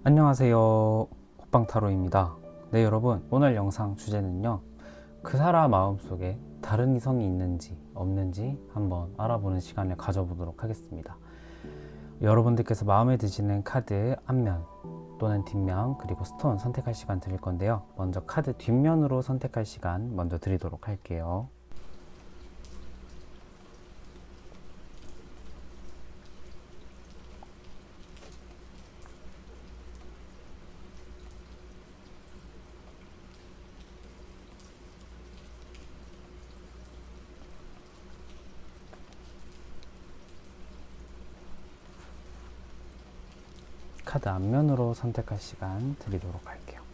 안녕하세요, 호빵타로입니다. 네, 여러분, 오늘 영상 주제는요, 그 사람 마음속에 다른 이성이 있는지 없는지 한번 알아보는 시간을 가져보도록 하겠습니다. 여러분들께서 마음에 드시는 카드 앞면 또는 뒷면 그리고 스톤 선택할 시간 드릴 건데요, 먼저 카드 뒷면으로 선택할 시간 먼저 드리도록 할게요. 카드 앞면으로 선택할 시간 드리도록 할게요.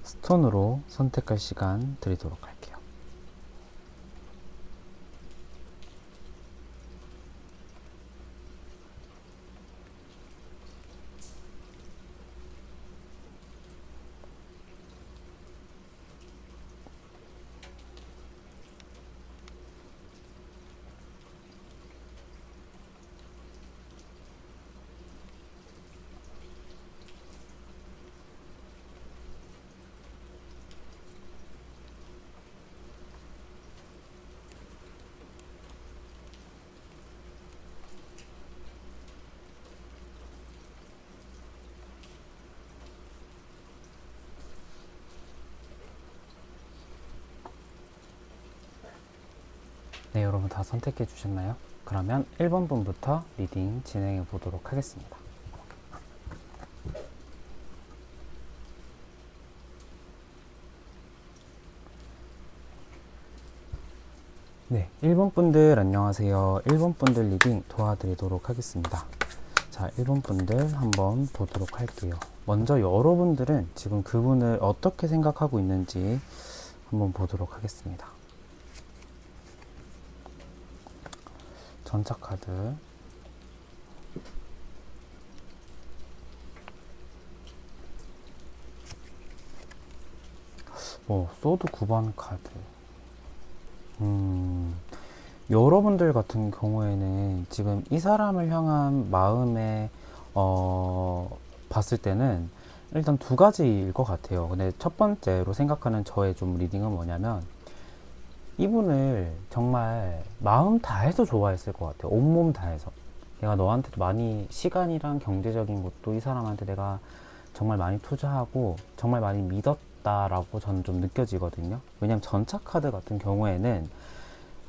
스톤으로 선택할 시간 드리도록 할게요. 네, 여러분 다 선택해 주셨나요? 그러면 1번 분부터 리딩 진행해 보도록 하겠습니다. 네, 1번 분들 안녕하세요. 1번 분들 리딩 도와드리도록 하겠습니다. 자, 1번 분들 한번 보도록 할게요. 먼저 여러분들은 지금 그분을 어떻게 생각하고 있는지 한번 보도록 하겠습니다. 전차 카드, 소드 9번 카드. 여러분들 같은 경우에는 지금 이 사람을 향한 마음에 봤을 때는 일단 두 가지일 것 같아요. 근데 첫 번째로 생각하는 저의 좀 리딩은 뭐냐면, 이분을 정말 마음 다해서 좋아했을 것 같아요. 온몸 다해서. 내가 너한테 많이 시간이랑 경제적인 것도 이 사람한테 내가 정말 많이 투자하고 정말 많이 믿었다라고 저는 좀 느껴지거든요. 왜냐면 전차 카드 같은 경우에는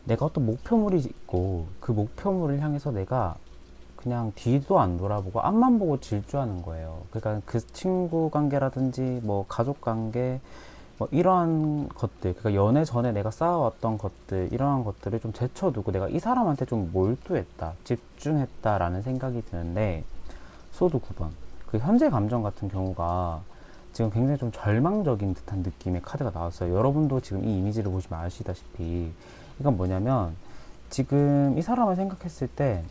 내가 어떤 목표물이 있고 그 목표물을 향해서 내가 그냥 뒤도 안 돌아보고 앞만 보고 질주하는 거예요. 그러니까 그 친구 관계라든지 뭐 가족 관계 뭐 이러한 것들, 그러니까 연애 전에 내가 쌓아왔던 것들, 이러한 것들을 좀 제쳐두고 내가 이 사람한테 좀 몰두했다, 집중했다라는 생각이 드는데, 소드 9번 그 현재 감정 같은 경우가 지금 굉장히 좀 절망적인 듯한 느낌의 카드가 나왔어요. 여러분도 지금 이 이미지를 보시면 아시다시피 이건 뭐냐면, 지금 이 사람을 생각했을 때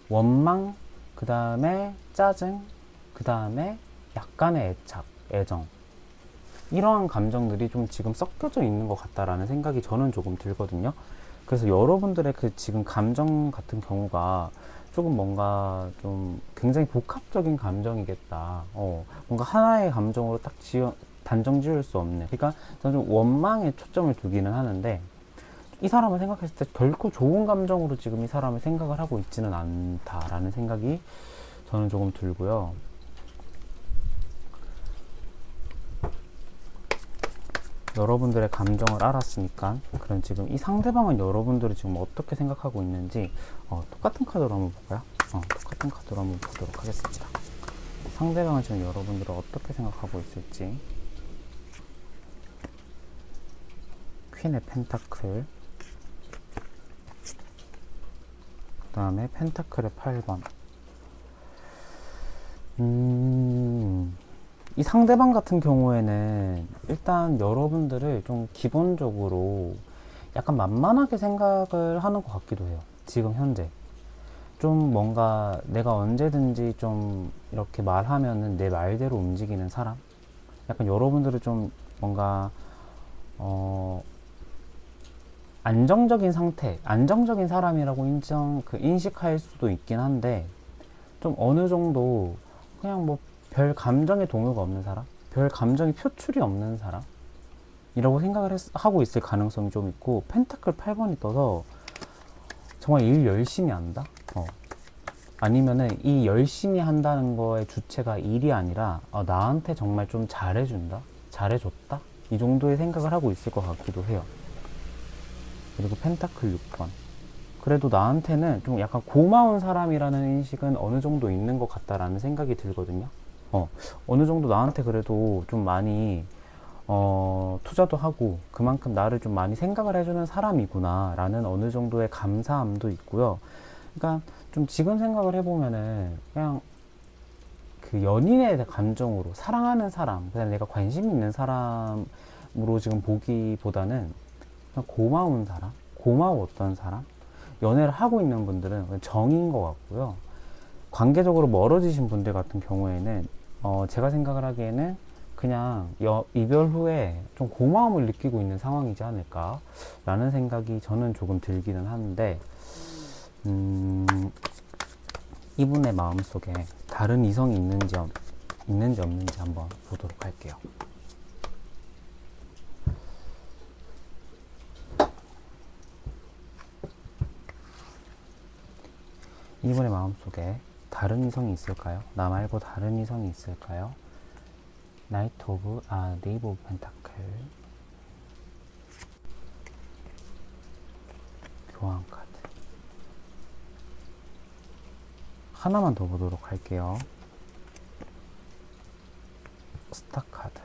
원망, 그 다음에 짜증, 그 다음에 약간의 애착, 애정, 이러한 감정들이 좀 지금 섞여져 있는 것 같다라는 생각이 저는 조금 들거든요. 그래서 여러분들의 그 지금 감정 같은 경우가 조금 뭔가 좀 굉장히 복합적인 감정이겠다. 뭔가 하나의 감정으로 딱 단정 지을 수 없는. 그러니까 저는 좀 원망에 초점을 두기는 하는데, 이 사람을 생각했을 때 결코 좋은 감정으로 지금 이 사람을 생각을 하고 있지는 않다라는 생각이 저는 조금 들고요. 여러분들의 감정을 알았으니까, 그럼 지금 이 상대방은 여러분들이 지금 어떻게 생각하고 있는지 똑같은 카드로 한번 볼까요? 똑같은 카드로 한번 보도록 하겠습니다. 상대방은 지금 여러분들을 어떻게 생각하고 있을지. 퀸의 펜타클, 그 다음에 펜타클의 8번. 이 상대방 같은 경우에는 일단 여러분들을 좀 기본적으로 약간 만만하게 생각을 하는 것 같기도 해요. 지금 현재. 좀 뭔가 내가 언제든지 좀 이렇게 말하면은 내 말대로 움직이는 사람? 약간 여러분들을 좀 뭔가, 어, 안정적인 상태, 안정적인 사람이라고 인식할 수도 있긴 한데, 좀 어느 정도 그냥 뭐 별 감정의 동요가 없는 사람? 별 감정의 표출이 없는 사람? 이라고 하고 있을 가능성이 좀 있고, 펜타클 8번이 떠서 정말 일 열심히 한다? 아니면은 이 열심히 한다는 거의 주체가 일이 아니라 나한테 정말 좀 잘해준다? 잘해줬다? 이 정도의 생각을 하고 있을 것 같기도 해요. 그리고 펜타클 6번. 그래도 나한테는 좀 약간 고마운 사람이라는 인식은 어느 정도 있는 것 같다라는 생각이 들거든요. 어느 정도 나한테 그래도 좀 많이 투자도 하고 그만큼 나를 좀 많이 생각을 해주는 사람이구나 라는 어느 정도의 감사함도 있고요. 그러니까 좀 지금 생각을 해보면은 그냥 그 연인의 감정으로 사랑하는 사람, 그다음에 내가 관심 있는 사람으로 지금 보기보다는 그냥 고마운 사람, 고마웠던 사람, 연애를 하고 있는 분들은 그냥 정인 것 같고요. 관계적으로 멀어지신 분들 같은 경우에는 제가 생각을 하기에는 그냥 이별 후에 좀 고마움을 느끼고 있는 상황이지 않을까라는 생각이 저는 조금 들기는 하는데, 이분의 마음속에 다른 이성이 있는지 없는지 한번 보도록 할게요. 이분의 마음속에 다른 이성이 있을까요? 나 말고 다른 이성이 있을까요? 네이브 오브 펜타클, 교황 카드. 하나만 더 보도록 할게요. 스타 카드.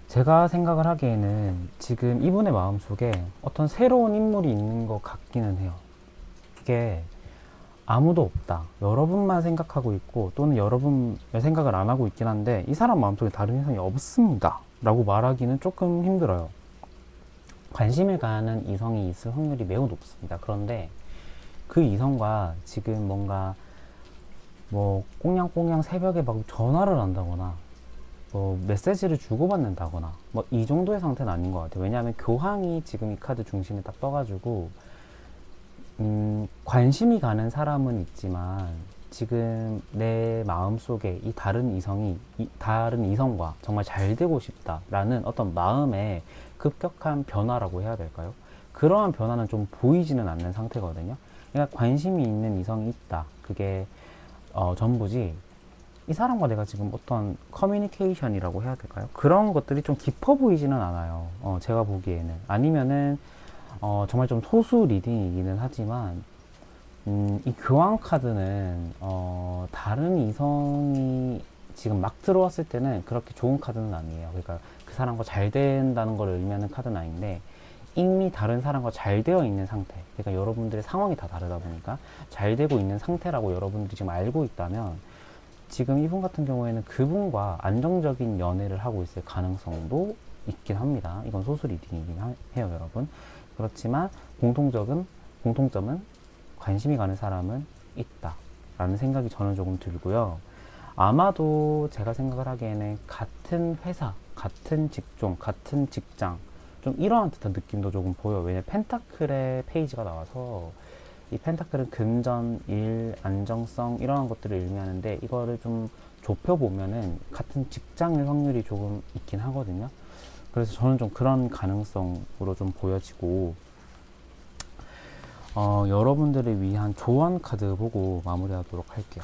제가 생각을 하기에는 지금 이분의 마음속에 어떤 새로운 인물이 있는 것 같기는 해요. 이게 아무도 없다. 여러분만 생각하고 있고 또는 여러분의 생각을 안 하고 있긴 한데 이 사람 마음속에 다른 이성이 없습니다. 라고 말하기는 조금 힘들어요. 관심을 가는 이성이 있을 확률이 매우 높습니다. 그런데 그 이성과 지금 뭔가 뭐 꽁냥꽁냥 새벽에 막 전화를 한다거나 뭐 메시지를 주고받는다거나 뭐 이 정도의 상태는 아닌 것 같아요. 왜냐하면 교황이 지금 이 카드 중심에 딱 떠가지고 관심이 가는 사람은 있지만 지금 내 마음속에 이 다른 이성과 정말 잘 되고 싶다라는 어떤 마음의 급격한 변화라고 해야 될까요? 그러한 변화는 좀 보이지는 않는 상태거든요. 그러니까 관심이 있는 이성이 있다. 그게 전부지. 이 사람과 내가 지금 어떤 커뮤니케이션이라고 해야 될까요? 그런 것들이 좀 깊어 보이지는 않아요. 제가 보기에는. 아니면은 정말 좀 소수 리딩이기는 하지만 이 교황 카드는 다른 이성이 지금 막 들어왔을 때는 그렇게 좋은 카드는 아니에요. 그러니까 그 사람과 잘 된다는 걸 의미하는 카드는 아닌데 이미 다른 사람과 잘 되어 있는 상태. 그러니까 여러분들의 상황이 다 다르다 보니까 잘 되고 있는 상태라고 여러분들이 지금 알고 있다면 지금 이분 같은 경우에는 그분과 안정적인 연애를 하고 있을 가능성도 있긴 합니다. 이건 소수 리딩이긴 해요, 여러분. 그렇지만 공통점은 관심이 가는 사람은 있다 라는 생각이 저는 조금 들고요. 아마도 제가 생각을 하기에는 같은 회사, 같은 직종, 같은 직장 좀 이러한 듯한 느낌도 조금 보여요. 왜냐면 펜타클의 페이지가 나와서 이 펜타클은 금전, 일, 안정성 이러한 것들을 의미하는데 이거를 좀 좁혀보면은 같은 직장일 확률이 조금 있긴 하거든요. 그래서 저는 좀 그런 가능성으로 좀 보여지고 여러분들을 위한 조언 카드 보고 마무리하도록 할게요.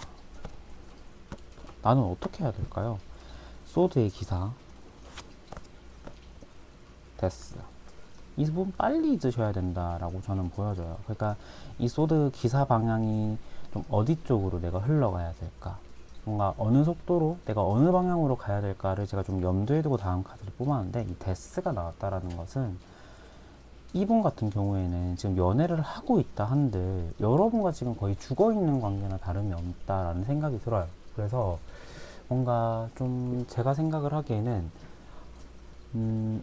나는 어떻게 해야 될까요? 소드의 기사, 데스. 이 부분 빨리 잊으셔야 된다라고 저는 보여져요. 그러니까 이 소드 기사 방향이 좀 어디 쪽으로 내가 흘러가야 될까? 뭔가 어느 속도로 내가 어느 방향으로 가야 될까를 제가 좀 염두에 두고 다음 카드를 뽑았는데 이 데스가 나왔다라는 것은 이분 같은 경우에는 지금 연애를 하고 있다 한들 여러분과 지금 거의 죽어 있는 관계나 다름이 없다라는 생각이 들어요. 그래서 뭔가 좀 제가 생각을 하기에는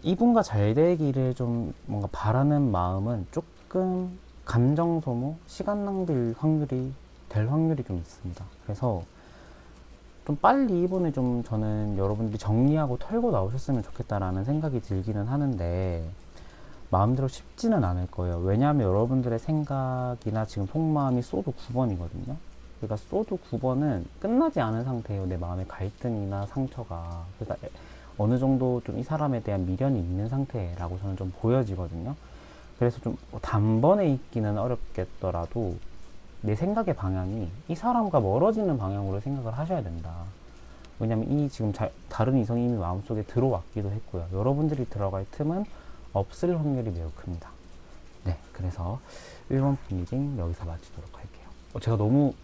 이분과 잘 되기를 좀 뭔가 바라는 마음은 조금 감정 소모, 시간 낭비일 확률이 될 확률이 좀 있습니다. 그래서 좀 빨리 이분을 좀 저는 여러분들이 정리하고 털고 나오셨으면 좋겠다라는 생각이 들기는 하는데 마음대로 쉽지는 않을 거예요. 왜냐하면 여러분들의 생각이나 지금 속마음이 소드 9번이거든요. 그러니까 소드 9번은 끝나지 않은 상태예요. 내 마음의 갈등이나 상처가. 그러니까 어느 정도 좀 이 사람에 대한 미련이 있는 상태라고 저는 좀 보여지거든요. 그래서 좀 단번에 있기는 어렵겠더라도 내 생각의 방향이 이 사람과 멀어지는 방향으로 생각을 하셔야 된다. 왜냐면 이 지금 다른 이성이 이미 마음속에 들어왔기도 했고요. 여러분들이 들어갈 틈은 없을 확률이 매우 큽니다. 네, 그래서 1번 리딩 여기서 마치도록 할게요. 제가 너무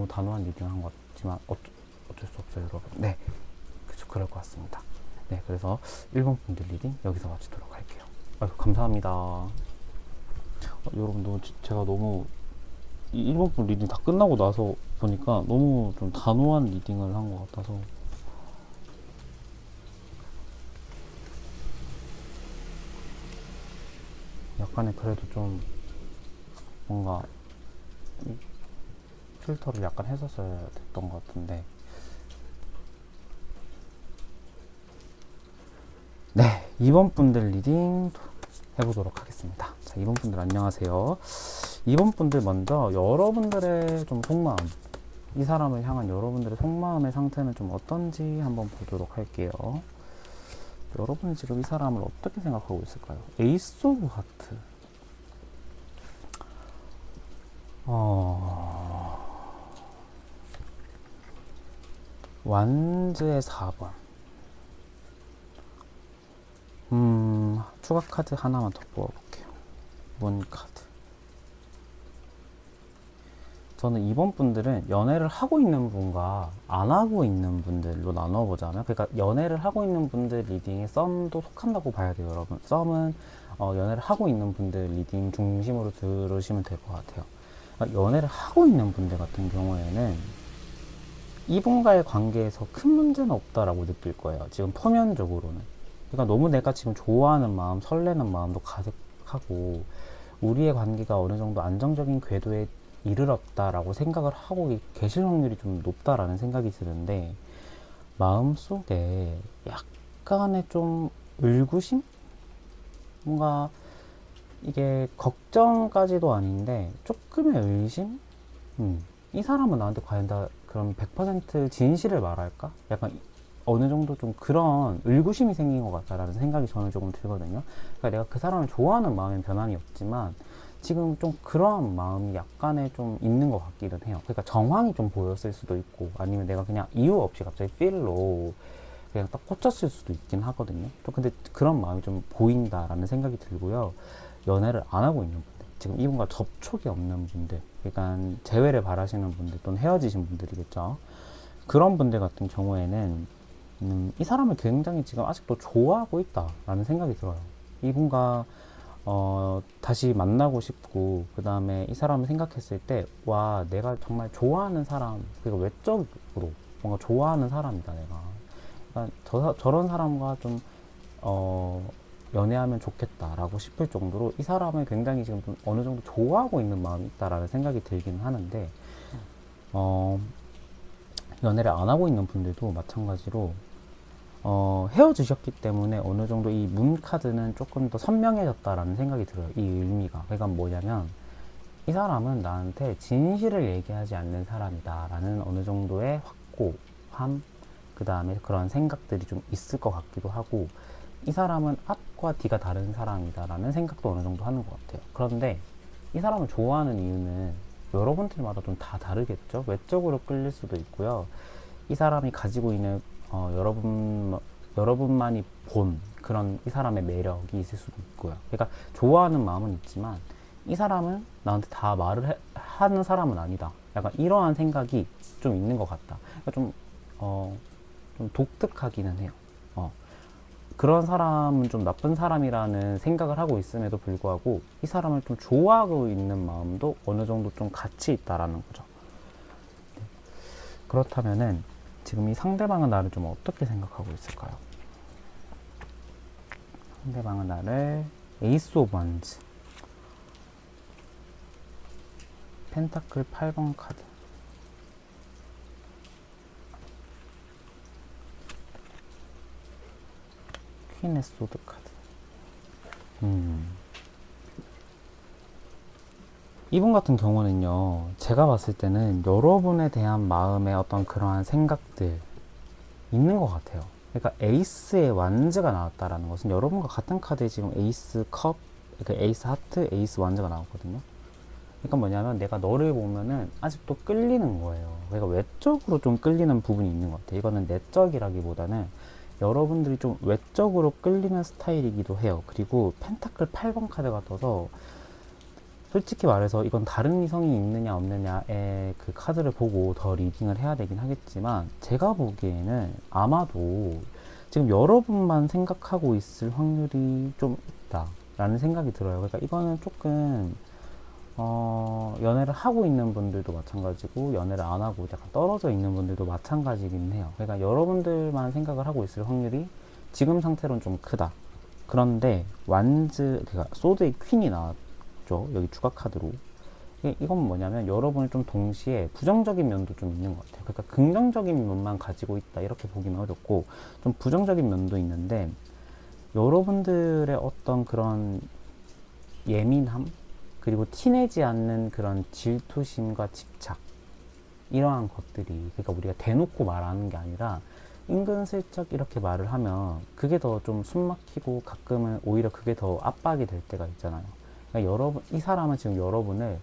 단호한 리딩 한 것 같지만 어쩔 수 없어요, 여러분. 네, 그쵸, 그럴 것 같습니다. 네, 그래서 1번 분들 리딩 여기서 마치도록 할게요. 아유, 감사합니다. 여러분, 제가 너무 이 1번 분 리딩 다 끝나고 나서 보니까 너무 좀 단호한 리딩을 한 것 같아서 약간의 그래도 좀 뭔가 필터를 약간 했었어야 됐던 것 같은데 네, 2번 분들 리딩 해보도록 하겠습니다. 자, 2번 분들 안녕하세요. 2번 분들 먼저 여러분들의 좀 속마음, 이 사람을 향한 여러분들의 속마음의 상태는 좀 어떤지 한번 보도록 할게요. 여러분은 지금 이 사람을 어떻게 생각하고 있을까요? 에이스 오브 하트. 완즈의 4번. 추가 카드 하나만 더 뽑아볼게요. 문 카드. 저는 이번 분들은 연애를 하고 있는 분과 안 하고 있는 분들로 나눠보자면, 그러니까 연애를 하고 있는 분들 리딩에 썸도 속한다고 봐야 돼요, 여러분. 썸은 연애를 하고 있는 분들 리딩 중심으로 들으시면 될 것 같아요. 그러니까 연애를 하고 있는 분들 같은 경우에는 이분과의 관계에서 큰 문제는 없다라고 느낄 거예요. 지금 표면적으로는. 그러니까 너무 내가 지금 좋아하는 마음, 설레는 마음도 가득하고 우리의 관계가 어느 정도 안정적인 궤도에 이르렀다라고 생각을 하고 계실 확률이 좀 높다라는 생각이 드는데 마음속에 약간의 좀 의구심? 뭔가 이게 걱정까지도 아닌데 조금의 의심? 이 사람은 나한테 과연 다 그럼 100% 진실을 말할까? 약간 어느 정도 좀 그런 의구심이 생긴 것 같다라는 생각이 저는 조금 들거든요. 그러니까 내가 그 사람을 좋아하는 마음엔 변함이 없지만 지금 좀 그런 마음이 약간의 좀 있는 것 같기는 해요. 그러니까 정황이 좀 보였을 수도 있고 아니면 내가 그냥 이유 없이 갑자기 필로 그냥 딱 꽂혔을 수도 있긴 하거든요. 또 근데 그런 마음이 좀 보인다라는 생각이 들고요. 연애를 안 하고 있는 분들, 지금 이분과 접촉이 없는 분들, 그러니까 재회를 바라시는 분들 또는 헤어지신 분들이겠죠. 그런 분들 같은 경우에는 이 사람을 굉장히 지금 아직도 좋아하고 있다라는 생각이 들어요. 이분과 다시 만나고 싶고, 그 다음에 이 사람을 생각했을 때, 와, 내가 정말 좋아하는 사람, 그리고 외적으로 뭔가 좋아하는 사람이다, 내가. 그러니까 저런 사람과 좀, 연애하면 좋겠다라고 싶을 정도로 이 사람을 굉장히 지금 좀 어느 정도 좋아하고 있는 마음이 있다라는 생각이 들기는 하는데, 연애를 안 하고 있는 분들도 마찬가지로 헤어지셨기 때문에 어느 정도 이 문 카드는 조금 더 선명해졌다라는 생각이 들어요. 이 의미가. 그러니까 뭐냐면 이 사람은 나한테 진실을 얘기하지 않는 사람이다라는 어느 정도의 확고함, 그 다음에 그런 생각들이 좀 있을 것 같기도 하고 이 사람은 앞과 뒤가 다른 사람이다라는 생각도 어느 정도 하는 것 같아요. 그런데 이 사람을 좋아하는 이유는 여러분들마다 좀 다 다르겠죠. 외적으로 끌릴 수도 있고요. 이 사람이 가지고 있는 여러분만이 본 그런 이 사람의 매력이 있을 수도 있고요. 그러니까 좋아하는 마음은 있지만 이 사람은 나한테 다 말을 하는 사람은 아니다. 약간 이러한 생각이 좀 있는 것 같다. 그러니까 좀 독특하기는 해요. 그런 사람은 좀 나쁜 사람이라는 생각을 하고 있음에도 불구하고 이 사람을 좀 좋아하고 있는 마음도 어느 정도 좀 같이 있다라는 거죠. 그렇다면은 지금 이 상대방은 나를 좀 어떻게 생각하고 있을까요? 상대방은 나를 에이스 오브 완즈, 펜타클 8번 카드, 퀸의 소드 카드. 이분 같은 경우는요, 제가 봤을 때는 여러분에 대한 마음의 어떤 그러한 생각들 있는 것 같아요. 그러니까 에이스의 완즈가 나왔다라는 것은 여러분과 같은 카드에 지금 에이스 컵, 그러니까 에이스 하트, 에이스 완즈가 나왔거든요. 그러니까 뭐냐면 내가 너를 보면은 아직도 끌리는 거예요. 그러니까 외적으로 좀 끌리는 부분이 있는 것 같아요. 이거는 내적이라기보다는 여러분들이 좀 외적으로 끌리는 스타일이기도 해요. 그리고 펜타클 8번 카드가 떠서 솔직히 말해서 이건 다른 이성이 있느냐 없느냐의 그 카드를 보고 더 리딩을 해야 되긴 하겠지만 제가 보기에는 아마도 지금 여러분만 생각하고 있을 확률이 좀 있다라는 생각이 들어요. 그러니까 이거는 조금 연애를 하고 있는 분들도 마찬가지고 연애를 안 하고 약간 떨어져 있는 분들도 마찬가지긴 해요. 그러니까 여러분들만 생각을 하고 있을 확률이 지금 상태로는 좀 크다. 그런데 완즈, 그러니까 소드의 퀸이 나왔죠. 여기 추가 카드로. 이건 뭐냐면 여러분을 좀 동시에 부정적인 면도 좀 있는 것 같아요. 그러니까 긍정적인 면만 가지고 있다 이렇게 보기는 어렵고 좀 부정적인 면도 있는데 여러분들의 어떤 그런 예민함 그리고 티내지 않는 그런 질투심과 집착 이러한 것들이 그러니까 우리가 대놓고 말하는 게 아니라 은근슬쩍 이렇게 말을 하면 그게 더 좀 숨막히고 가끔은 오히려 그게 더 압박이 될 때가 있잖아요. 그러니까 여러분, 이 사람은 지금 여러분을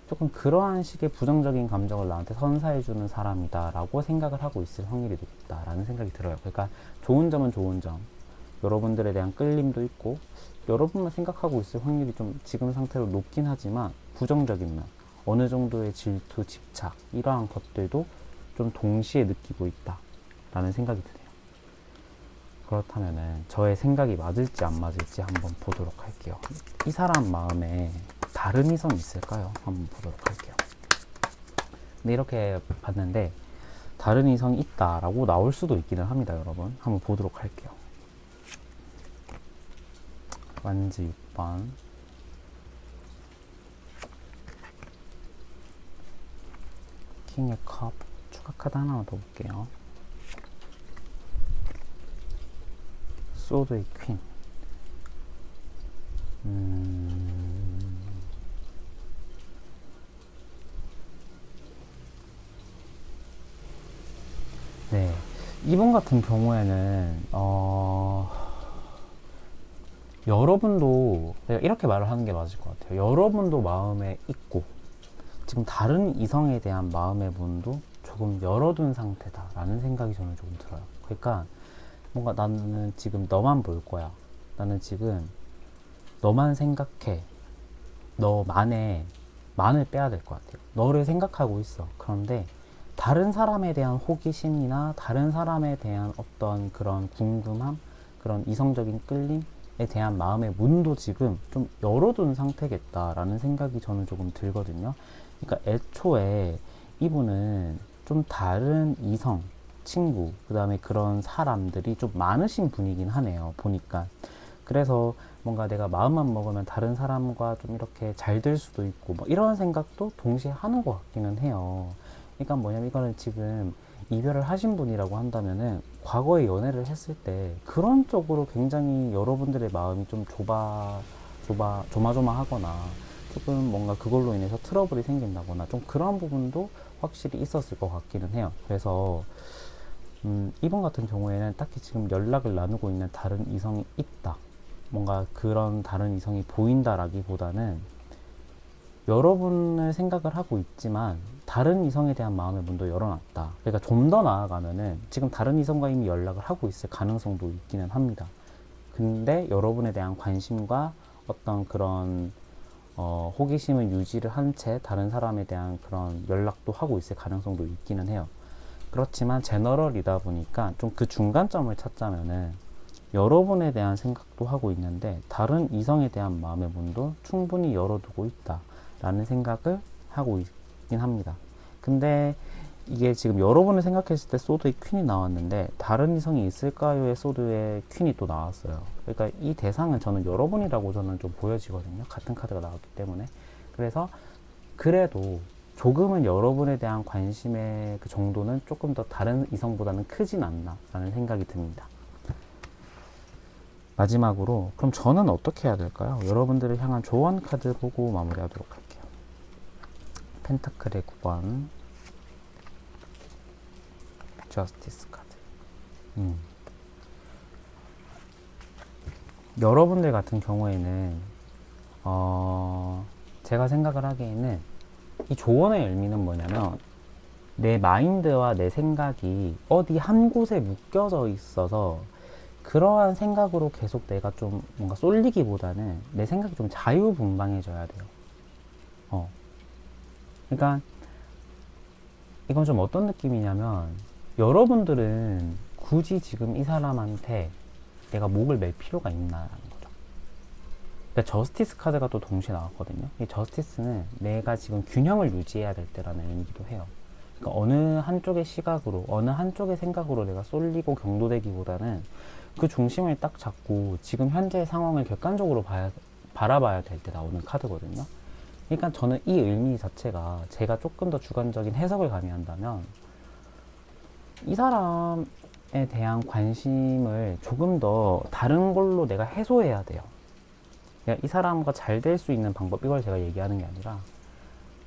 조금 그러한 식의 부정적인 감정을 나한테 선사해주는 사람이다 라고 생각을 하고 있을 확률이 높다라는 생각이 들어요. 그러니까 좋은 점은 좋은 점, 여러분들에 대한 끌림도 있고 여러분만 생각하고 있을 확률이 좀 지금 상태로 높긴 하지만 부정적인 면, 어느 정도의 질투, 집착 이러한 것들도 좀 동시에 느끼고 있다 라는 생각이 드네요. 그렇다면은 저의 생각이 맞을지 안 맞을지 한번 보도록 할게요. 이 사람 마음에 다른 이성이 있을까요? 한번 보도록 할게요. 근데 이렇게 봤는데 다른 이성이 있다라고 나올 수도 있기는 합니다, 여러분. 한번 보도록 할게요. 완즈 6번, 킹의 컵, 추가 카드 하나만 더 볼게요. 소드의 퀸. 네, 이분 같은 경우에는 여러분도 내가 이렇게 말을 하는 게 맞을 것 같아요. 여러분도 마음에 있고 지금 다른 이성에 대한 마음의 문도 조금 열어둔 상태다라는 생각이 저는 조금 들어요. 그러니까 뭔가 나는 지금 너만 볼 거야. 나는 지금 너만 생각해. 너만의 만을 빼야 될 것 같아요. 너를 생각하고 있어. 그런데 다른 사람에 대한 호기심이나 다른 사람에 대한 어떤 그런 궁금함, 그런 이성적인 끌림에 대한 마음의 문도 지금 좀 열어둔 상태겠다라는 생각이 저는 조금 들거든요. 그러니까 애초에 이분은 좀 다른 이성, 친구, 그 다음에 그런 사람들이 좀 많으신 분이긴 하네요. 보니까. 그래서 뭔가 내가 마음만 먹으면 다른 사람과 좀 이렇게 잘 될 수도 있고 뭐 이런 생각도 동시에 하는 것 같기는 해요. 그러니까 뭐냐면 이거는 지금 이별을 하신 분이라고 한다면은 과거에 연애를 했을 때 그런 쪽으로 굉장히 여러분들의 마음이 좀 조마조마하거나 조금 뭔가 그걸로 인해서 트러블이 생긴다거나 좀 그런 부분도 확실히 있었을 것 같기는 해요. 그래서 이분 같은 경우에는 딱히 지금 연락을 나누고 있는 다른 이성이 있다, 뭔가 그런 다른 이성이 보인다라기보다는 여러분을 생각을 하고 있지만 다른 이성에 대한 마음의 문도 열어놨다. 그러니까 좀 더 나아가면은 지금 다른 이성과 이미 연락을 하고 있을 가능성도 있기는 합니다. 근데 여러분에 대한 관심과 어떤 그런 호기심을 유지를 한 채 다른 사람에 대한 그런 연락도 하고 있을 가능성도 있기는 해요. 그렇지만 제너럴이다 보니까 좀 그 중간점을 찾자면은 여러분에 대한 생각도 하고 있는데 다른 이성에 대한 마음의 문도 충분히 열어두고 있다라는 생각을 하고 있긴 합니다. 근데 이게 지금 여러분을 생각했을 때 소드의 퀸이 나왔는데 다른 이성이 있을까요의 소드의 퀸이 또 나왔어요. 그러니까 이 대상은 저는 여러분이라고 저는 좀 보여지거든요. 같은 카드가 나왔기 때문에. 그래서 그래도 조금은 여러분에 대한 관심의 그 정도는 조금 더 다른 이성보다는 크진 않나 라는 생각이 듭니다. 마지막으로 그럼 저는 어떻게 해야 될까요? 여러분들을 향한 조언 카드 보고 마무리하도록 할게요. 펜타클의 9번, 저스티스 카드. 여러분들 같은 경우에는 제가 생각을 하기에는 이 조언의 의미는 뭐냐면 내 마인드와 내 생각이 어디 한 곳에 묶여져 있어서 그러한 생각으로 계속 내가 좀 뭔가 쏠리기보다는 내 생각이 좀 자유분방해져야 돼요. 그러니까 이건 좀 어떤 느낌이냐면 여러분들은 굳이 지금 이 사람한테 내가 목을 맬 필요가 있나라는 거죠. 그러니까 저스티스 카드가 또 동시에 나왔거든요. 이 저스티스는 내가 지금 균형을 유지해야 될 때라는 의미기도 해요. 그러니까 어느 한쪽의 시각으로, 어느 한쪽의 생각으로 내가 쏠리고 경도되기보다는 그 중심을 딱 잡고 지금 현재의 상황을 객관적으로 바라봐야 될 때 나오는 카드거든요. 그러니까 저는 이 의미 자체가 제가 조금 더 주관적인 해석을 가미한다면 이 사람에 대한 관심을 조금 더 다른 걸로 내가 해소해야 돼요. 이 사람과 잘 될 수 있는 방법, 이걸 제가 얘기하는 게 아니라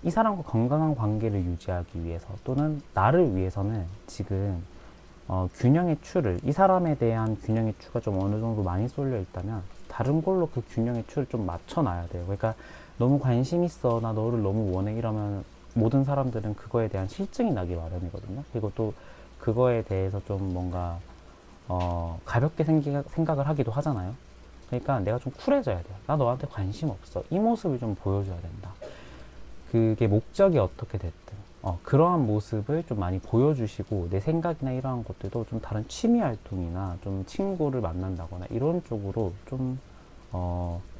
이 사람과 건강한 관계를 유지하기 위해서 또는 나를 위해서는 지금 균형의 추를, 이 사람에 대한 균형의 추가 좀 어느 정도 많이 쏠려 있다면 다른 걸로 그 균형의 추를 좀 맞춰놔야 돼요. 그러니까 너무 관심 있어, 나 너를 너무 원해, 이러면 모든 사람들은 그거에 대한 실증이 나기 마련이거든요. 그리고 또 그거에 대해서 좀 뭔가 가볍게 생각을 하기도 하잖아요. 그러니까 내가 좀 쿨해져야 돼요. 나 너한테 관심 없어, 이 모습을 좀 보여줘야 된다. 그게 목적이 어떻게 됐든 그러한 모습을 좀 많이 보여주시고 내 생각이나 이러한 것들도 좀 다른 취미 활동이나 좀 친구를 만난다거나 이런 쪽으로 좀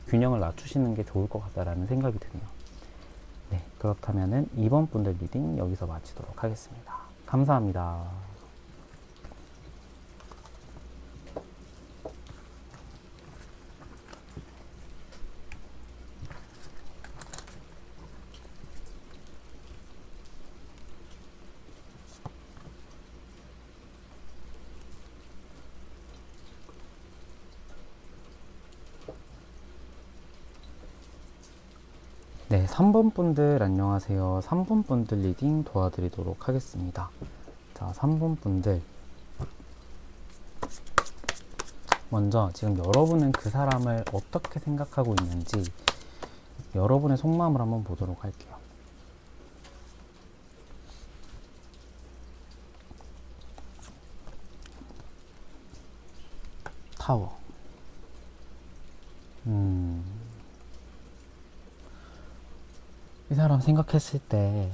균형을 맞추시는 게 좋을 것 같다라는 생각이 드네요. 네, 그렇다면은 2번 분들 리딩 여기서 마치도록 하겠습니다. 감사합니다. 네, 3번 분들 안녕하세요. 3번 분들 리딩 도와드리도록 하겠습니다. 자, 3번 분들 먼저 지금 여러분은 그 사람을 어떻게 생각하고 있는지 여러분의 속마음을 한번 보도록 할게요. 타워. 이 사람 생각했을 때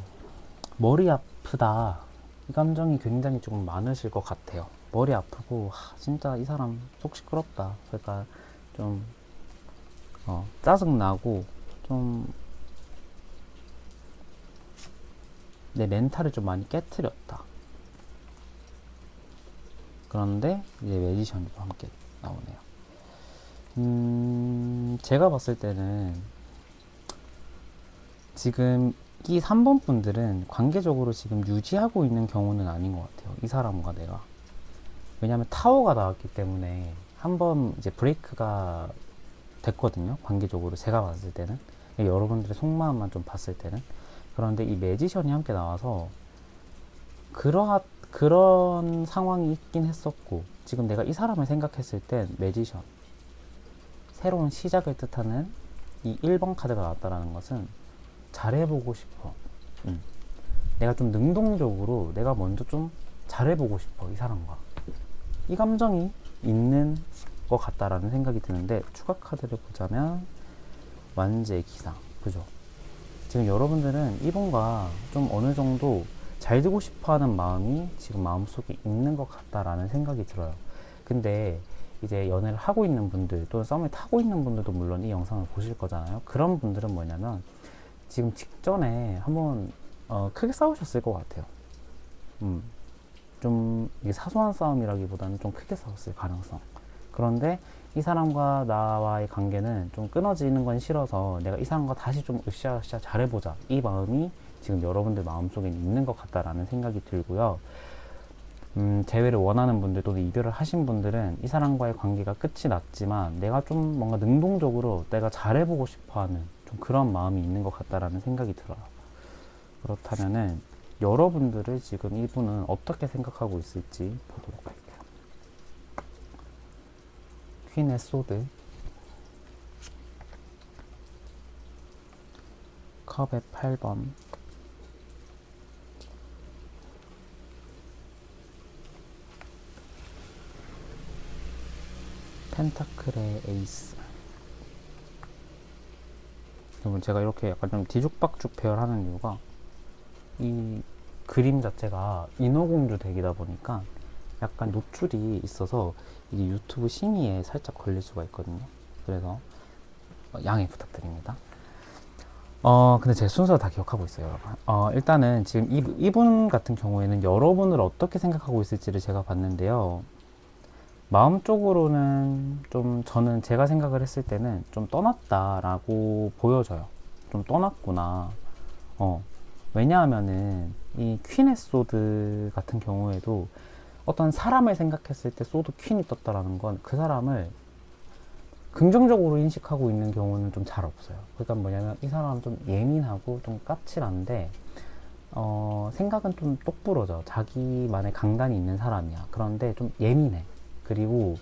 머리 아프다, 이 감정이 굉장히 조금 많으실 것 같아요. 머리 아프고 진짜 이 사람 속 시끄럽다, 그러니까 좀 짜증나고 좀 내 멘탈을 좀 많이 깨트렸다. 그런데 이제 매지션이 또 함께 나오네요. 제가 봤을 때는 지금 이 3번 분들은 관계적으로 지금 유지하고 있는 경우는 아닌 것 같아요. 이 사람과 내가. 왜냐하면 타워가 나왔기 때문에 한번 이제 브레이크가 됐거든요. 관계적으로 제가 봤을 때는. 여러분들의 속마음만 좀 봤을 때는. 그런데 이 매지션이 함께 나와서 그런 상황이 있긴 했었고, 지금 내가 이 사람을 생각했을 땐 매지션, 새로운 시작을 뜻하는 이 1번 카드가 나왔다는 것은 잘해보고 싶어. 내가 좀 능동적으로 내가 먼저 좀 잘해보고 싶어, 이 사람과. 이 감정이 있는 것 같다라는 생각이 드는데, 추가 카드를 보자면 완제의 기상, 그죠? 지금 여러분들은 이분과 좀 어느 정도 잘 되고 싶어 하는 마음이 지금 마음속에 있는 것 같다라는 생각이 들어요. 근데 이제 연애를 하고 있는 분들 또는 썸을 타고 있는 분들도 물론 이 영상을 보실 거잖아요. 그런 분들은 뭐냐면 지금 직전에 한번 크게 싸우셨을 것 같아요. 음, 좀 이게 사소한 싸움이라기보다는 좀 크게 싸웠을 가능성. 그런데 이 사람과 나와의 관계는 좀 끊어지는 건 싫어서 내가 이 사람과 다시 좀 으쌰으쌰 잘해보자, 이 마음이 지금 여러분들 마음속에 있는 것 같다라는 생각이 들고요. 재회를 원하는 분들 또는 이별을 하신 분들은 이 사람과의 관계가 끝이 났지만 내가 좀 뭔가 능동적으로 내가 잘해보고 싶어하는 좀 그런 마음이 있는 것 같다라는 생각이 들어요. 그렇다면은 여러분들을 지금 이분은 어떻게 생각하고 있을지 보도록 할게요. 퀸의 소드, 컵의 8번, 펜타클의 에이스. 여러분, 제가 이렇게 약간 좀 뒤죽박죽 배열하는 이유가 이 그림 자체가 인어공주 덱이다 보니까 약간 노출이 있어서 이게 유튜브 심의에 살짝 걸릴 수가 있거든요. 그래서 양해 부탁드립니다. 근데 제 순서 다 기억하고 있어요, 여러분. 일단은 지금 이분 같은 경우에는 여러분을 어떻게 생각하고 있을지를 제가 봤는데요. 마음적으로는 좀 저는 제가 생각을 했을 때는 좀 떠났다라고 보여져요. 좀 떠났구나. 왜냐하면은 이 퀸의 소드 같은 경우에도 어떤 사람을 생각했을 때 소드 퀸이 떴다라는 건 그 사람을 긍정적으로 인식하고 있는 경우는 좀 잘 없어요. 그러니까 뭐냐면 이 사람은 좀 예민하고 좀 까칠한데 생각은 좀 똑부러져. 자기만의 강단이 있는 사람이야. 그런데 좀 예민해. 그리고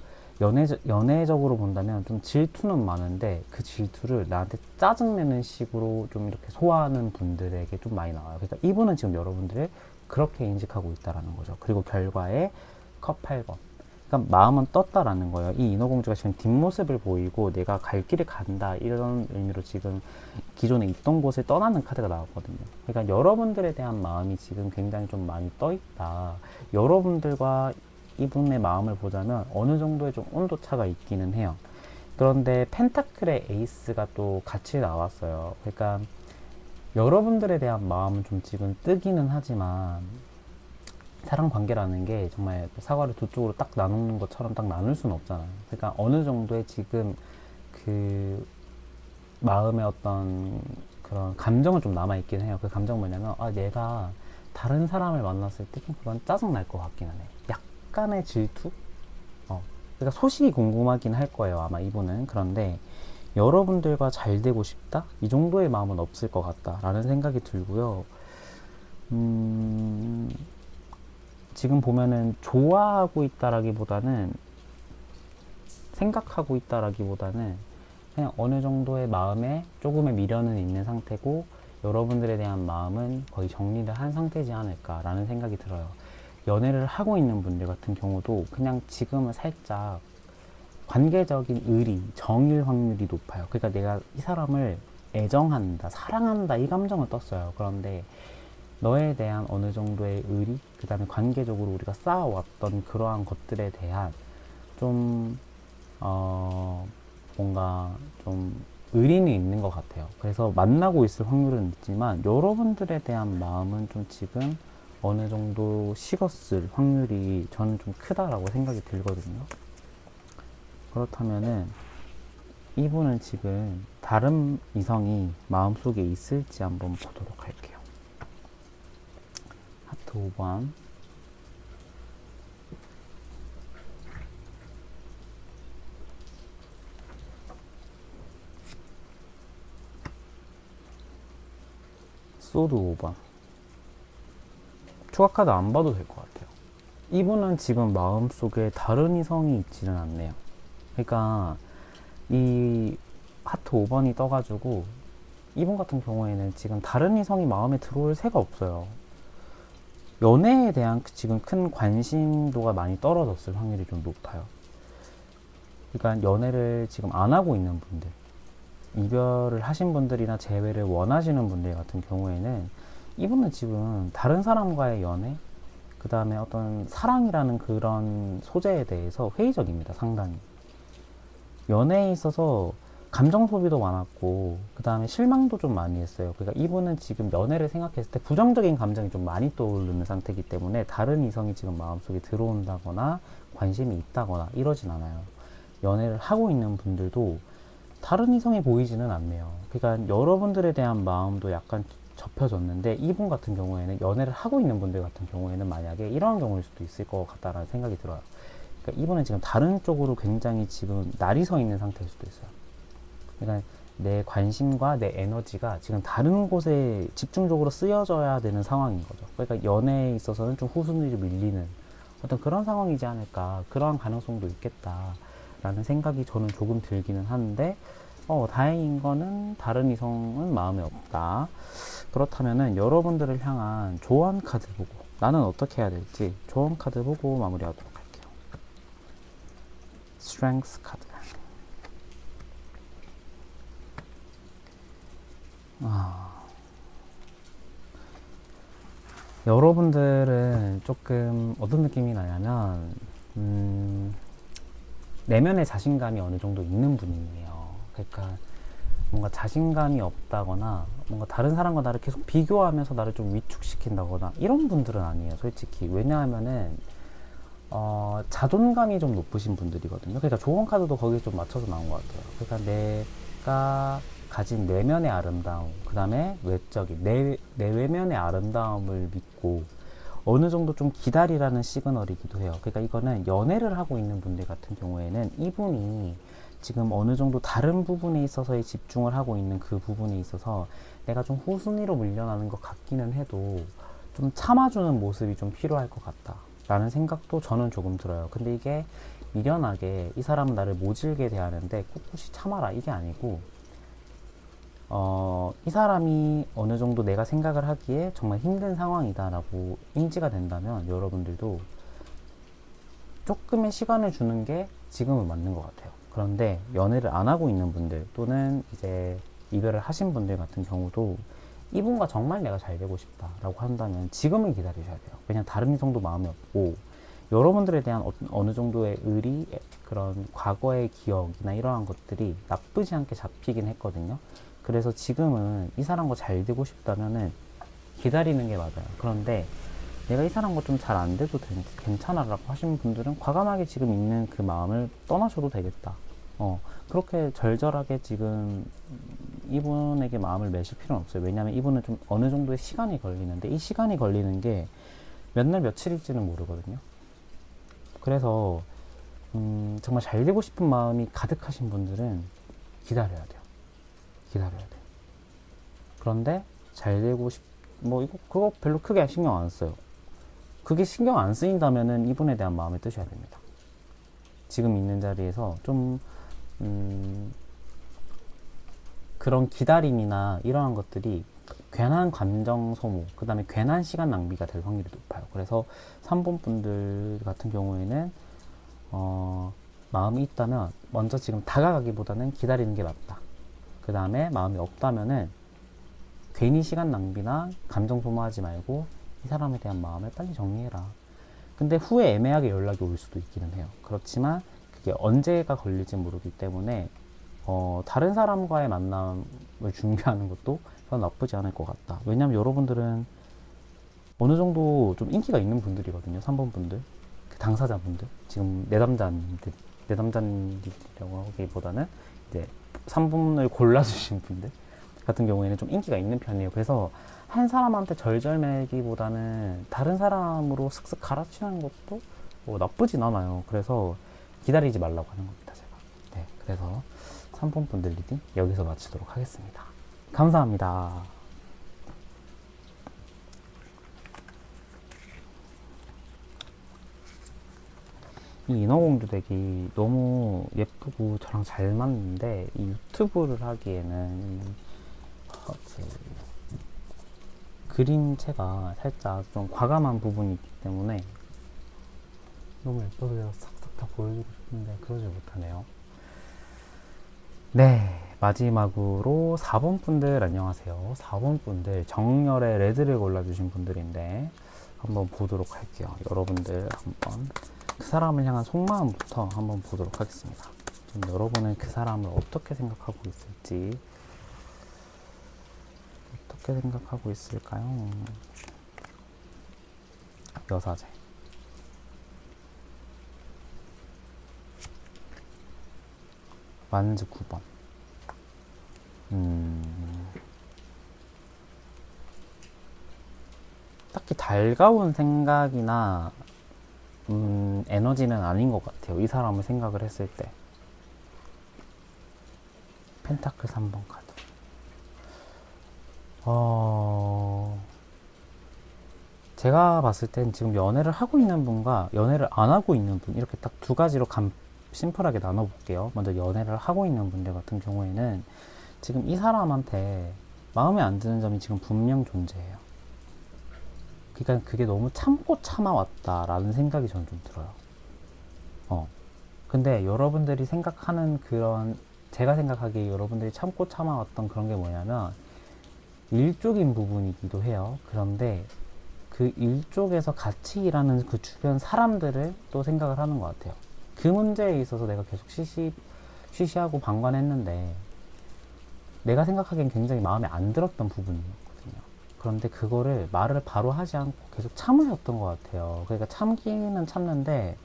연애적으로 본다면 좀 질투는 많은데 그 질투를 나한테 짜증내는 식으로 좀 이렇게 소화하는 분들에게 좀 많이 나와요. 그러니까 이분은 지금 여러분들을 그렇게 인식하고 있다라는 거죠. 그리고 결과에 컵 8번. 그러니까 마음은 떴다라는 거예요. 이 인어공주가 지금 뒷모습을 보이고 내가 갈 길을 간다, 이런 의미로 지금 기존에 있던 곳을 떠나는 카드가 나왔거든요. 그러니까 여러분들에 대한 마음이 지금 굉장히 좀 많이 떠 있다. 여러분들과 이분의 마음을 보자면 어느 정도의 좀 온도차가 있기는 해요. 그런데 펜타클의 에이스가 또 같이 나왔어요. 그러니까 여러분들에 대한 마음은 좀 지금 뜨기는 하지만 사랑 관계라는 게 정말 사과를 두 쪽으로 딱 나누는 것처럼 딱 나눌 수는 없잖아요. 그러니까 어느 정도의 지금 그 마음의 어떤 그런 감정은 좀 남아있긴 해요. 그 감정은 뭐냐면 내가 다른 사람을 만났을 때 좀 그건 짜증날 것 같기는 해. 약간의 질투? 그러니까 소식이 궁금하긴 할 거예요, 아마 이분은. 그런데 여러분들과 잘 되고 싶다? 이 정도의 마음은 없을 것 같다라는 생각이 들고요. 지금 보면은 좋아하고 있다라기보다는, 생각하고 있다라기보다는 그냥 어느 정도의 마음에 조금의 미련은 있는 상태고 여러분들에 대한 마음은 거의 정리를 한 상태지 않을까라는 생각이 들어요. 연애를 하고 있는 분들 같은 경우도 그냥 지금은 살짝 관계적인 의리, 정일 확률이 높아요. 그러니까 내가 이 사람을 애정한다, 사랑한다, 이 감정은 떴어요. 그런데 너에 대한 어느 정도의 의리, 그 다음에 관계적으로 우리가 쌓아왔던 그러한 것들에 대한 좀, 뭔가 좀 의리는 있는 것 같아요. 그래서 만나고 있을 확률은 있지만 여러분들에 대한 마음은 좀 지금 어느 정도 식었을 확률이 저는 좀 크다라고 생각이 들거든요. 그렇다면은 이분은 지금 다른 이성이 마음속에 있을지 한번 보도록 할게요. 하트 5번, 소드 5번. 추가 카드 안 봐도 될 것 같아요. 이분은 지금 마음속에 다른 이성이 있지는 않네요. 그러니까 이 하트 5번이 떠가지고 이분 같은 경우에는 지금 다른 이성이 마음에 들어올 새가 없어요. 연애에 대한 지금 큰 관심도가 많이 떨어졌을 확률이 좀 높아요. 그러니까 연애를 지금 안 하고 있는 분들, 이별을 하신 분들이나 재회를 원하시는 분들 같은 경우에는 이분은 지금 다른 사람과의 연애, 그 다음에 어떤 사랑이라는 그런 소재에 대해서 회의적입니다, 상당히. 연애에 있어서 감정 소비도 많았고, 그 다음에 실망도 좀 많이 했어요. 그러니까 이분은 지금 연애를 생각했을 때 부정적인 감정이 좀 많이 떠오르는 상태이기 때문에 다른 이성이 지금 마음속에 들어온다거나 관심이 있다거나 이러진 않아요. 연애를 하고 있는 분들도 다른 이성이 보이지는 않네요. 그러니까 여러분들에 대한 마음도 약간 접혀졌는데, 이분 같은 경우에는 연애를 하고 있는 분들 같은 경우에는 만약에 이러한 경우일 수도 있을 것 같다라는 생각이 들어요. 그러니까 이분은 지금 다른 쪽으로 굉장히 지금 날이 서 있는 상태일 수도 있어요. 그러니까 내 관심과 내 에너지가 지금 다른 곳에 집중적으로 쓰여져야 되는 상황인 거죠. 그러니까 연애에 있어서는 좀 후순위를 밀리는 어떤 그런 상황이지 않을까, 그러한 가능성도 있겠다라는 생각이 저는 조금 들기는 하는데, 다행인 거는 다른 이성은 마음에 없다. 그렇다면은 여러분들을 향한 조언 카드 보고 나는 어떻게 해야 될지 조언 카드 보고 마무리하도록 할게요. 스트렝스 카드. 여러분들은 조금 어떤 느낌이 나냐면, 내면의 자신감이 어느 정도 있는 분이에요. 그러니까 뭔가 자신감이 없다거나 뭔가 다른 사람과 나를 계속 비교하면서 나를 좀 위축시킨다거나 이런 분들은 아니에요, 솔직히. 왜냐하면은 자존감이 좀 높으신 분들이거든요. 그러니까 조언 카드도 거기에 좀 맞춰서 나온 것 같아요. 그러니까 내가 가진 내면의 아름다움, 그 다음에 외적인 내 외면의 아름다움을 믿고 어느 정도 좀 기다리라는 시그널이기도 해요. 그러니까 이거는 연애를 하고 있는 분들 같은 경우에는 이분이 지금 어느 정도 다른 부분에 있어서의 집중을 하고 있는 그 부분에 있어서 내가 좀 후순위로 밀려나는 것 같기는 해도 좀 참아주는 모습이 좀 필요할 것 같다 라는 생각도 저는 조금 들어요. 근데 이게 미련하게 이 사람은 나를 모질게 대하는데 꿋꿋이 참아라 이게 아니고, 이 사람이 어느 정도 내가 생각을 하기에 정말 힘든 상황이다라고 인지가 된다면 여러분들도 조금의 시간을 주는 게 지금은 맞는 것 같아요. 그런데 연애를 안 하고 있는 분들 또는 이제 이별을 하신 분들 같은 경우도 이분과 정말 내가 잘 되고 싶다라고 한다면 지금은 기다리셔야 돼요. 왜냐면 다른 이성도 마음이 없고 여러분들에 대한 어느 정도의 의리, 그런 과거의 기억이나 이러한 것들이 나쁘지 않게 잡히긴 했거든요. 그래서 지금은 이 사람과 잘 되고 싶다면은 기다리는 게 맞아요. 그런데 내가 이 사람과 좀 잘 안 돼도 괜찮아 라고 하시는 분들은 과감하게 지금 있는 그 마음을 떠나셔도 되겠다. 그렇게 절절하게 지금 이분에게 마음을 매실 필요는 없어요. 왜냐하면 이분은 좀 어느 정도의 시간이 걸리는데 이 시간이 걸리는 게 몇 날 며칠일지는 모르거든요. 그래서 정말 잘 되고 싶은 마음이 가득하신 분들은 기다려야 돼요. 기다려야 돼요. 그런데 잘 되고 그거 별로 크게 신경 안 써요. 그게 신경 안 쓰인다면은 이분에 대한 마음을 뜨셔야 됩니다. 지금 있는 자리에서 좀 그런 기다림이나 이러한 것들이 괜한 감정 소모, 그 다음에 괜한 시간 낭비가 될 확률이 높아요. 그래서 3번 분들 같은 경우에는 마음이 있다면 먼저 지금 다가가기보다는 기다리는 게 맞다. 그 다음에 마음이 없다면은 괜히 시간 낭비나 감정 소모하지 말고 이 사람에 대한 마음을 빨리 정리해라. 근데 후에 애매하게 연락이 올 수도 있기는 해요. 그렇지만 그게 언제가 걸릴지 모르기 때문에 다른 사람과의 만남을 준비하는 것도 전 나쁘지 않을 것 같다. 왜냐면 여러분들은 어느 정도 좀 인기가 있는 분들이거든요. 3번 분들, 그 당사자분들, 지금 내담자님들이라고 하기보다는 이제 3번을 골라주신 분들 같은 경우에는 좀 인기가 있는 편이에요. 그래서 한 사람한테 절절매기보다는 다른 사람으로 슥슥 갈아치우는 것도 나쁘진 않아요. 그래서 기다리지 말라고 하는 겁니다, 제가. 네, 그래서 3번 분들 리딩 여기서 마치도록 하겠습니다. 감사합니다. 이 인어공주 덱이 너무 예쁘고 저랑 잘 맞는데 이 유튜브를 하기에는 그림체가 살짝 좀 과감한 부분이 있기 때문에 너무 예뻐서 싹싹 다 보여주고 싶은데 그러지 못하네요. 네, 마지막으로 4번 분들 안녕하세요. 4번 분들 정렬의 레드를 골라주신 분들인데 한번 보도록 할게요. 여러분들 한번 그 사람을 향한 속마음부터 한번 보도록 하겠습니다. 좀 여러분은 그 사람을 어떻게 생각하고 있을지, 어떻게 생각하고 있을까요? 여사제. 완즈 9번. 딱히 달가운 생각이나 에너지는 아닌 것 같아요. 이 사람을 생각을 했을 때. 펜타클 3번 카드. 제가 봤을 땐 지금 연애를 하고 있는 분과 연애를 안 하고 있는 분, 이렇게 딱 두 가지로 심플하게 나눠볼게요. 먼저 연애를 하고 있는 분들 같은 경우에는 지금 이 사람한테 마음에 안 드는 점이 지금 분명 존재해요. 그러니까 그게 너무 참고 참아왔다라는 생각이 저는 좀 들어요. 근데 여러분들이 생각하는 그런, 제가 생각하기에 여러분들이 참고 참아왔던 그런 게 뭐냐면 일적인 부분이기도 해요. 그런데 그 일쪽에서 같이 일하는 그 주변 사람들을 또 생각을 하는 것 같아요. 그 문제에 있어서 내가 계속 쉬쉬하고 방관했는데 내가 생각하기엔 굉장히 마음에 안 들었던 부분이었거든요. 그런데 그거를 말을 바로 하지 않고 계속 참으셨던 것 같아요. 그러니까 참기는 참는데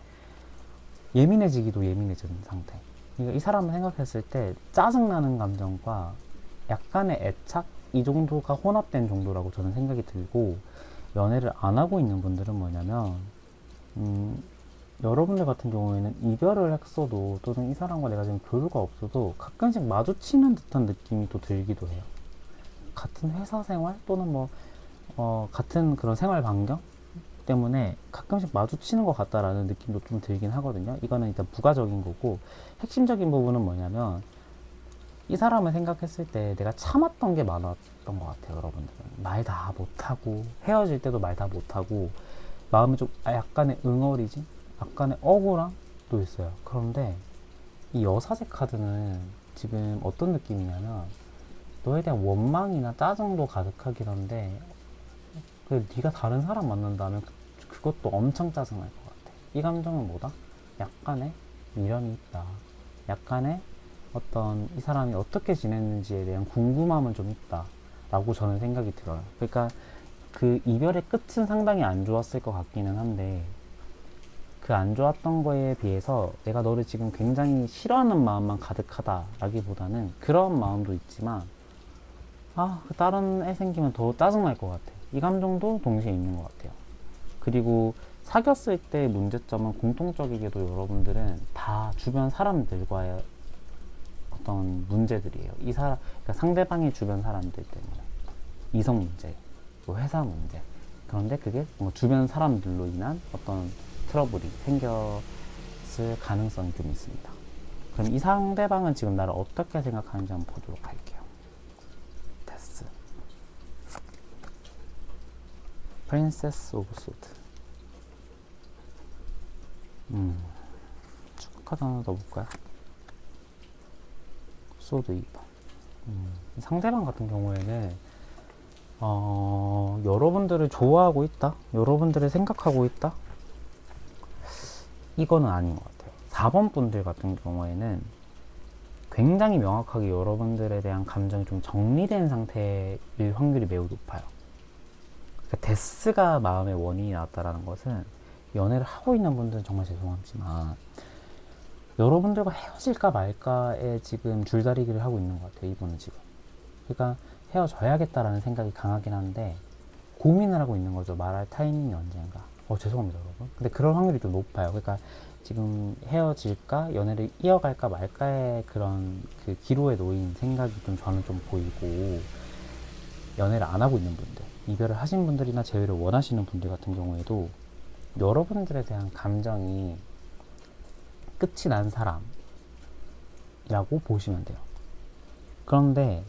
예민해지기도 예민해진 상태. 그러니까 이 사람을 생각했을 때 짜증나는 감정과 약간의 애착, 이 정도가 혼합된 정도라고 저는 생각이 들고, 연애를 안 하고 있는 분들은 뭐냐면 여러분들 같은 경우에는 이별을 했어도, 또는 이 사람과 내가 지금 교류가 없어도 가끔씩 마주치는 듯한 느낌이 또 들기도 해요. 같은 회사 생활 또는 같은 그런 생활 반경 때문에 가끔씩 마주치는 것 같다라는 느낌도 좀 들긴 하거든요. 이거는 일단 부가적인 거고, 핵심적인 부분은 뭐냐면 이 사람을 생각했을 때 내가 참았던 게 많았던 것 같아요. 여러분들은 말 다 못하고, 헤어질 때도 말 다 못하고, 마음이 좀 약간의 응어리지, 약간의 억울함도 있어요. 그런데 이 여사제 카드는 지금 어떤 느낌이냐면 너에 대한 원망이나 짜증도 가득하긴 한데, 네가 다른 사람 만난다면 그것도 엄청 짜증날 것 같아. 이 감정은 뭐다? 약간의 미련이 있다. 약간의 어떤 이 사람이 어떻게 지냈는지에 대한 궁금함은 좀 있다 라고 저는 생각이 들어요. 그러니까 그 이별의 끝은 상당히 안 좋았을 것 같기는 한데, 그 안 좋았던 거에 비해서 내가 너를 지금 굉장히 싫어하는 마음만 가득하다 라기보다는 그런 마음도 있지만, 그 다른 애 생기면 더 짜증날 것 같아, 이 감정도 동시에 있는 것 같아요. 그리고 사귀었을 때 문제점은 공통적이게도 여러분들은 다 주변 사람들과의 어떤 문제들이에요. 그러니까 상대방의 주변 사람들 때문에. 이성 문제, 회사 문제. 그런데 그게 주변 사람들로 인한 어떤 트러블이 생겼을 가능성이 좀 있습니다. 그럼 이 상대방은 지금 나를 어떻게 생각하는지 한번 보도록 할게요. 데스. 프린세스 오브 소드. 축구 카드 하나 더 볼까요? 소드 2번. 상대방 같은 경우에는 여러분들을 좋아하고 있다? 여러분들을 생각하고 있다? 이거는 아닌 것 같아요. 4번 분들 같은 경우에는 굉장히 명확하게 여러분들에 대한 감정이 좀 정리된 상태일 확률이 매우 높아요. 그러니까 데스가 마음의 원인이 나왔다는 것은, 연애를 하고 있는 분들은 정말 죄송하지만 여러분들과 헤어질까 말까에 지금 줄다리기를 하고 있는 것 같아요. 이분은 지금. 그러니까 헤어져야겠다라는 생각이 강하긴 한데 고민을 하고 있는 거죠. 말할 타이밍이 언젠가. 죄송합니다, 여러분. 근데 그럴 확률이 좀 높아요. 그러니까 지금 헤어질까, 연애를 이어갈까 말까의 그런 그 기로에 놓인 생각이 좀 저는 좀 보이고, 연애를 안 하고 있는 분들, 이별을 하신 분들이나 재회를 원하시는 분들 같은 경우에도 여러분들에 대한 감정이 끝이 난 사람이라고 보시면 돼요. 그런데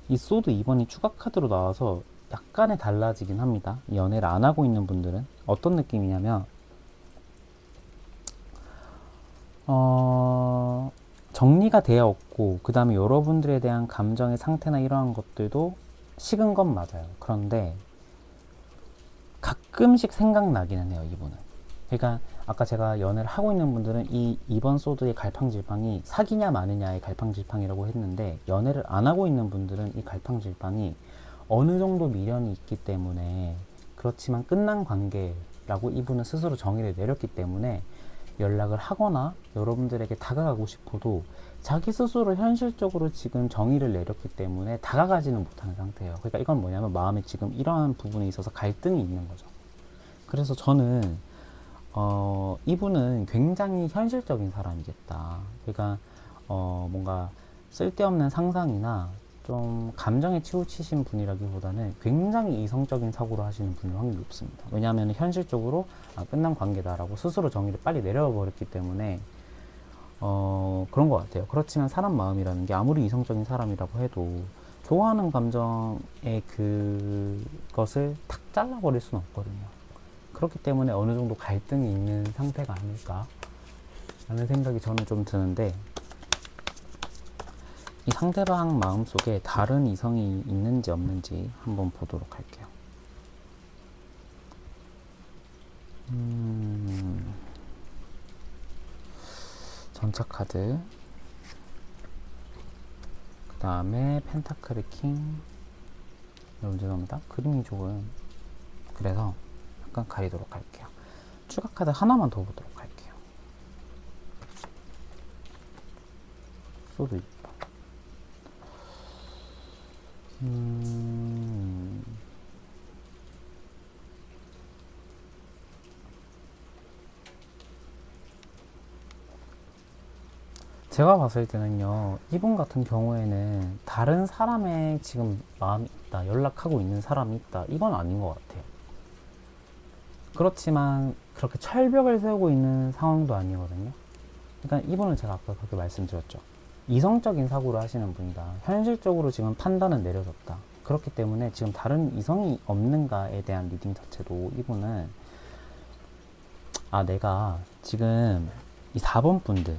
이 소드 2번이 추가 카드로 나와서 약간의 달라지긴 합니다. 연애를 안 하고 있는 분들은 어떤 느낌이냐면, 정리가 되었고, 그 다음에 여러분들에 대한 감정의 상태나 이러한 것들도 식은 건 맞아요. 그런데 가끔씩 생각나기는 해요, 이분은. 그러니까 아까 제가 연애를 하고 있는 분들은 이 2번 소드의 갈팡질팡이 사귀냐 마느냐의 갈팡질팡이라고 했는데, 연애를 안 하고 있는 분들은 이 갈팡질팡이 어느 정도 미련이 있기 때문에, 그렇지만 끝난 관계라고 이분은 스스로 정의를 내렸기 때문에 연락을 하거나 여러분들에게 다가가고 싶어도 자기 스스로 현실적으로 지금 정의를 내렸기 때문에 다가가지는 못하는 상태예요. 그러니까 이건 뭐냐면 마음에 지금 이러한 부분에 있어서 갈등이 있는 거죠. 그래서 저는 이분은 굉장히 현실적인 사람이겠다. 그러니까 뭔가 쓸데없는 상상이나 좀 감정에 치우치신 분이라기보다는 굉장히 이성적인 사고를 하시는 분일 확률이 높습니다. 왜냐하면 현실적으로 끝난 관계다라고 스스로 정의를 빨리 내려버렸기 때문에 그런 것 같아요. 그렇지만 사람 마음이라는 게 아무리 이성적인 사람이라고 해도 좋아하는 감정의 그것을 탁 잘라버릴 수는 없거든요. 그렇기 때문에 어느 정도 갈등이 있는 상태가 아닐까 라는 생각이 저는 좀 드는데, 이 상대방 마음속에 다른 이성이 있는지 없는지 한번 보도록 할게요. 전차 카드, 그 다음에 펜타클의 킹. 여러분 죄송합니다, 그림이 조금 그래서 약간 가리도록 할게요. 추가 카드 하나만 더 보도록 할게요. 소드 6번. 제가 봤을 때는요, 이분 같은 경우에는 다른 사람의 지금 마음이 있다, 연락하고 있는 사람이 있다, 이건 아닌 것 같아요. 그렇지만 그렇게 철벽을 세우고 있는 상황도 아니거든요. 그러니까 이분은 제가 아까 그렇게 말씀드렸죠. 이성적인 사고를 하시는 분이다. 현실적으로 지금 판단은 내려졌다. 그렇기 때문에 지금 다른 이성이 없는가에 대한 리딩 자체도 이분은 내가 지금 이 4번 분들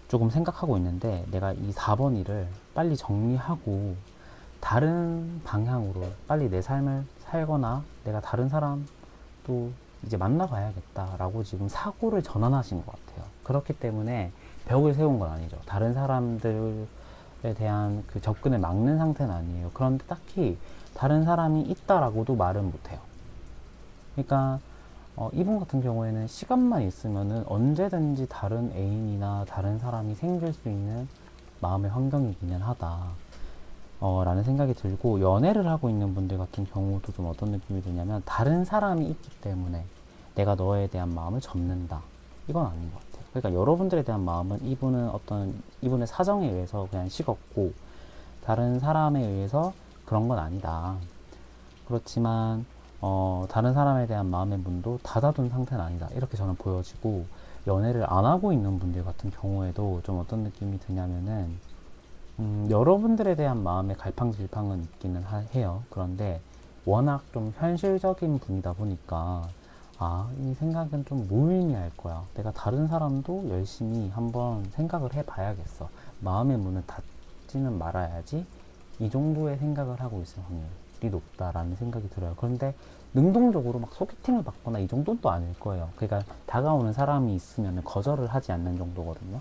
조금 생각하고 있는데, 내가 이 4번 일을 빨리 정리하고 다른 방향으로 빨리 내 삶을 살거나 내가 다른 사람도 이제 만나봐야겠다라고 지금 사고를 전환하신 것 같아요. 그렇기 때문에 벽을 세운 건 아니죠. 다른 사람들에 대한 그 접근을 막는 상태는 아니에요. 그런데 딱히 다른 사람이 있다라고도 말은 못해요. 그러니까 이분 같은 경우에는 시간만 있으면은 언제든지 다른 애인이나 다른 사람이 생길 수 있는 마음의 환경이기는 하다 라는 생각이 들고, 연애를 하고 있는 분들 같은 경우도 좀 어떤 느낌이 드냐면, 다른 사람이 있기 때문에 내가 너에 대한 마음을 접는다, 이건 아닌 것 같아요. 그러니까 여러분들에 대한 마음은 이분의 사정에 의해서 그냥 식었고, 다른 사람에 의해서 그런 건 아니다. 그렇지만 다른 사람에 대한 마음의 문도 닫아둔 상태는 아니다, 이렇게 저는 보여지고, 연애를 안 하고 있는 분들 같은 경우에도 좀 어떤 느낌이 드냐면은 여러분들에 대한 마음의 갈팡질팡은 있기는 해요. 그런데 워낙 좀 현실적인 분이다 보니까 이 생각은 좀 무의미할 거야. 내가 다른 사람도 열심히 한번 생각을 해봐야겠어. 마음의 문을 닫지는 말아야지. 이 정도의 생각을 하고 있을 확률이 높다라는 생각이 들어요. 그런데 능동적으로 막 소개팅을 받거나 이 정도는 또 아닐 거예요. 그러니까 다가오는 사람이 있으면 거절을 하지 않는 정도거든요.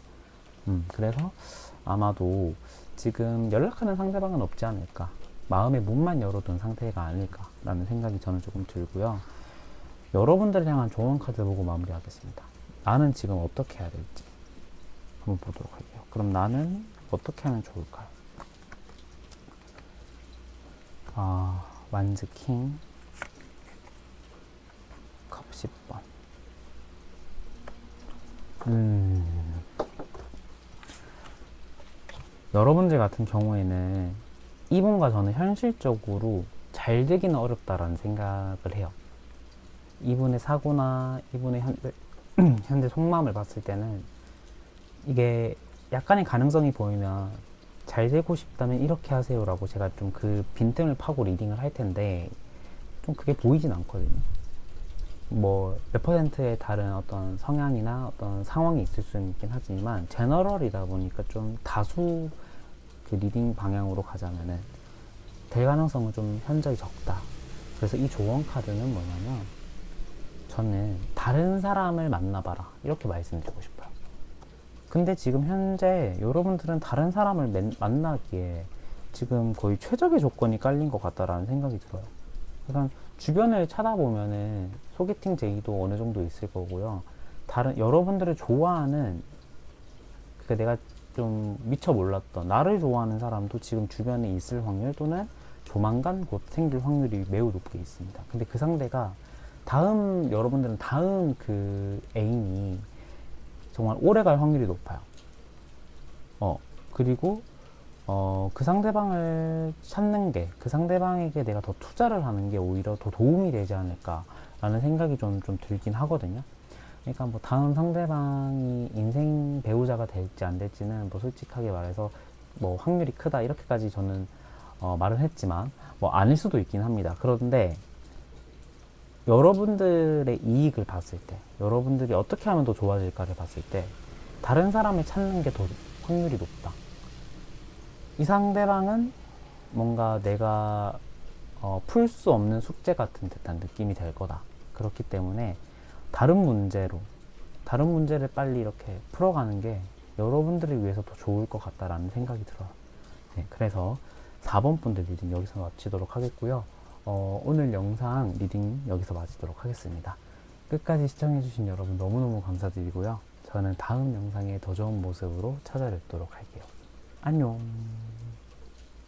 그래서 아마도 지금 연락하는 상대방은 없지 않을까, 마음의 문만 열어둔 상태가 아닐까라는 생각이 저는 조금 들고요. 여러분들을 향한 조언 카드 보고 마무리하겠습니다. 나는 지금 어떻게 해야 될지 한번 보도록 할게요. 그럼 나는 어떻게 하면 좋을까요? 완즈 킹, 컵 10번. 여러분들 같은 경우에는 이분과 저는 현실적으로 잘 되기는 어렵다라는 생각을 해요. 이분의 사고나 이분의 현재 속마음을 봤을 때는 이게 약간의 가능성이 보이면, 잘 되고 싶다면 이렇게 하세요라고 제가 좀 그 빈틈을 파고 리딩을 할 텐데, 좀 그게 보이진 않거든요. 뭐 몇 퍼센트의 다른 어떤 성향이나 어떤 상황이 있을 수는 있긴 하지만, 제너럴이다 보니까 좀 다수 그 리딩 방향으로 가자면은 될 가능성은 좀 현저히 적다. 그래서 이 조언 카드는 뭐냐면, 저는 다른 사람을 만나봐라 이렇게 말씀드리고 싶어요. 근데 지금 현재 여러분들은 다른 사람을 만나기에 지금 거의 최적의 조건이 깔린 것 같다라는 생각이 들어요. 그러니까 주변을 찾아보면은 소개팅 제의도 어느 정도 있을 거고요. 다른 여러분들을 좋아하는, 그러니까 내가 좀 미처 몰랐던 나를 좋아하는 사람도 지금 주변에 있을 확률 또는 조만간 곧 생길 확률이 매우 높게 있습니다. 근데 그 상대가 여러분들은 다음 그 애인이 정말 오래 갈 확률이 높아요. 그리고 그 상대방을 찾는 게, 그 상대방에게 내가 더 투자를 하는 게 오히려 더 도움이 되지 않을까라는 생각이 좀 들긴 하거든요. 그러니까 뭐 다음 상대방이 인생 배우자가 될지 안 될지는 뭐 솔직하게 말해서 뭐 확률이 크다 이렇게까지 저는 말을 했지만 뭐 아닐 수도 있긴 합니다. 그런데 여러분들의 이익을 봤을 때, 여러분들이 어떻게 하면 더 좋아질까를 봤을 때 다른 사람을 찾는 게 더 확률이 높다. 이 상대방은 뭔가 내가 풀 수 없는 숙제 같은 듯한 느낌이 될 거다. 그렇기 때문에 다른 문제를 빨리 이렇게 풀어가는 게 여러분들을 위해서 더 좋을 것 같다라는 생각이 들어요. 네, 그래서 4번 분들 리딩 여기서 마치도록 하겠고요. 오늘 영상 리딩 여기서 마치도록 하겠습니다. 끝까지 시청해주신 여러분 너무너무 감사드리고요. 저는 다음 영상에 더 좋은 모습으로 찾아뵙도록 할게요. 안녕.